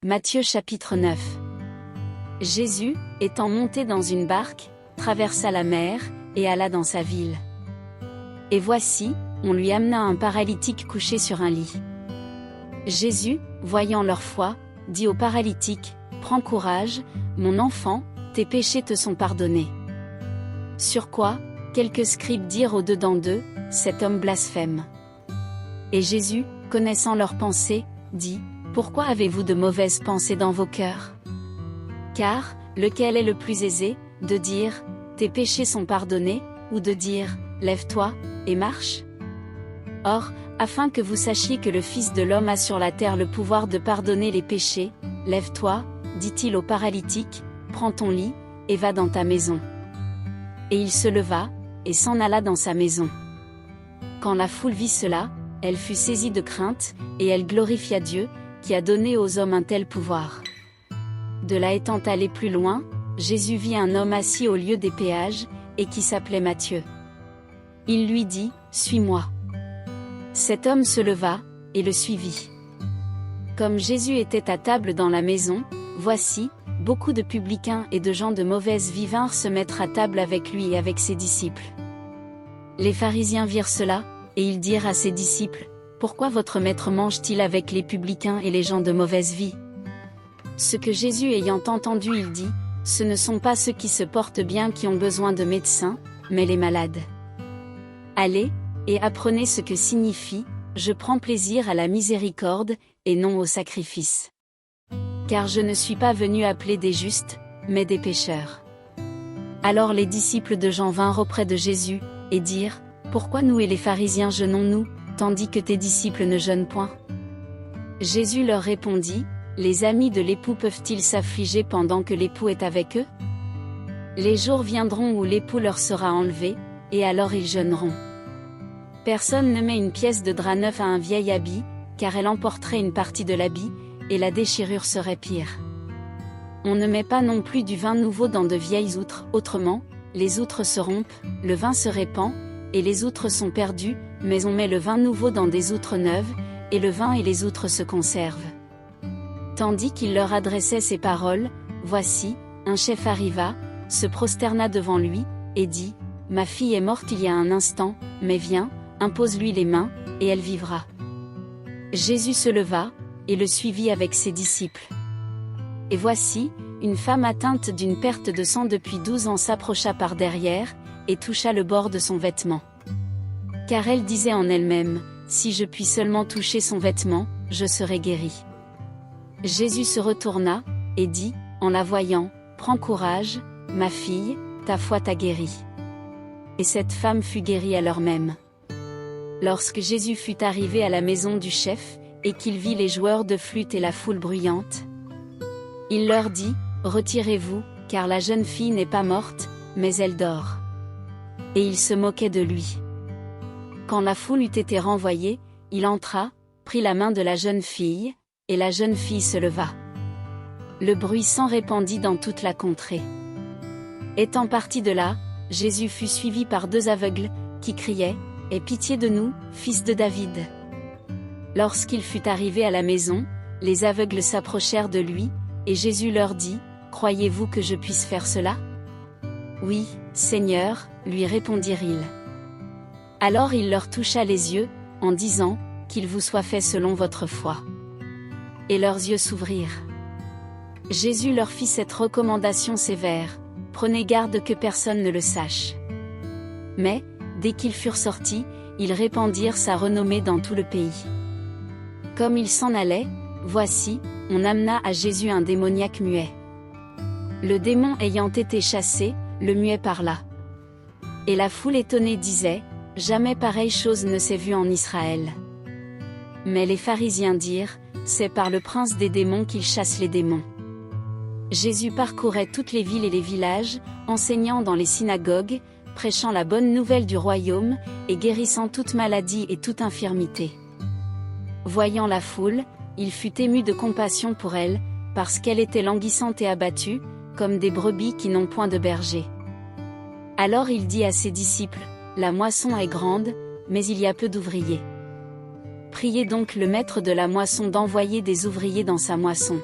Matthieu chapitre 9. Jésus, étant monté dans une barque, traversa la mer, et alla dans sa ville. Et voici, on lui amena un paralytique couché sur un lit. Jésus, voyant leur foi, dit au paralytique, « Prends courage, mon enfant, tes péchés te sont pardonnés. » Sur quoi, quelques scribes dirent au-dedans d'eux, « Cet homme blasphème. » Et Jésus, connaissant leurs pensées, dit, « Pourquoi avez-vous de mauvaises pensées dans vos cœurs? Car, lequel est le plus aisé, de dire, tes péchés sont pardonnés, ou de dire, lève-toi, et marche? Or, afin que vous sachiez que le Fils de l'homme a sur la terre le pouvoir de pardonner les péchés, lève-toi, dit-il au paralytique, prends ton lit, et va dans ta maison. Et il se leva, et s'en alla dans sa maison. Quand la foule vit cela, elle fut saisie de crainte, et elle glorifia Dieu, qui a donné aux hommes un tel pouvoir. De là étant allé plus loin, Jésus vit un homme assis au lieu des péages, et qui s'appelait Matthieu. Il lui dit, « Suis-moi. » Cet homme se leva, et le suivit. Comme Jésus était à table dans la maison, voici, beaucoup de publicains et de gens de mauvaise vie vinrent se mettre à table avec lui et avec ses disciples. Les pharisiens virent cela, et ils dirent à ses disciples, « Pourquoi votre maître mange-t-il avec les publicains et les gens de mauvaise vie ?» Ce que Jésus ayant entendu, il dit, « Ce ne sont pas ceux qui se portent bien qui ont besoin de médecins, mais les malades. Allez, et apprenez ce que signifie, je prends plaisir à la miséricorde, et non au sacrifice. Car je ne suis pas venu appeler des justes, mais des pécheurs. » Alors les disciples de Jean vinrent auprès de Jésus, et dirent, « Pourquoi nous et les pharisiens jeûnons-nous, tandis que tes disciples ne jeûnent point? » Jésus leur répondit, « Les amis de l'époux peuvent-ils s'affliger pendant que l'époux est avec eux? Les jours viendront où l'époux leur sera enlevé, et alors ils jeûneront. Personne ne met une pièce de drap neuf à un vieil habit, car elle emporterait une partie de l'habit, et la déchirure serait pire. On ne met pas non plus du vin nouveau dans de vieilles outres, autrement, les outres se rompent, le vin se répand, et les outres sont perdues, mais on met le vin nouveau dans des outres neuves, et le vin et les outres se conservent. » Tandis qu'il leur adressait ces paroles, voici, un chef arriva, se prosterna devant lui, et dit, « Ma fille est morte il y a un instant, mais viens, impose-lui les mains, et elle vivra. » Jésus se leva, et le suivit avec ses disciples. Et voici, une femme atteinte d'une perte de sang depuis 12 ans s'approcha par derrière, et toucha le bord de son vêtement. Car elle disait en elle-même, « Si je puis seulement toucher son vêtement, je serai guérie. » Jésus se retourna, et dit, en la voyant, « Prends courage, ma fille, ta foi t'a guérie. » Et cette femme fut guérie à l'heure même. Lorsque Jésus fut arrivé à la maison du chef, et qu'il vit les joueurs de flûte et la foule bruyante, il leur dit, « Retirez-vous, car la jeune fille n'est pas morte, mais elle dort. » Et il se moquait de lui. Quand la foule eut été renvoyée, il entra, prit la main de la jeune fille, et la jeune fille se leva. Le bruit s'en répandit dans toute la contrée. Étant parti de là, Jésus fut suivi par 2 aveugles, qui criaient, « Aie pitié de nous, fils de David. » Lorsqu'il fut arrivé à la maison, les aveugles s'approchèrent de lui, et Jésus leur dit, « Croyez-vous que je puisse faire cela? » « Oui, Seigneur, lui répondirent-ils. Alors il leur toucha les yeux, en disant, « Qu'il vous soit fait selon votre foi. » Et leurs yeux s'ouvrirent. Jésus leur fit cette recommandation sévère, « Prenez garde que personne ne le sache. » Mais, dès qu'ils furent sortis, ils répandirent sa renommée dans tout le pays. Comme ils s'en allaient, voici, on amena à Jésus un démoniaque muet. Le démon ayant été chassé, le muet parla. Et la foule étonnée disait, « Jamais pareille chose ne s'est vue en Israël. » Mais les pharisiens dirent, « C'est par le prince des démons qu'il chasse les démons. » Jésus parcourait toutes les villes et les villages, enseignant dans les synagogues, prêchant la bonne nouvelle du royaume, et guérissant toute maladie et toute infirmité. Voyant la foule, il fut ému de compassion pour elle, parce qu'elle était languissante et abattue, comme des brebis qui n'ont point de berger. Alors il dit à ses disciples, « La moisson est grande, mais il y a peu d'ouvriers. Priez donc le maître de la moisson d'envoyer des ouvriers dans sa moisson. »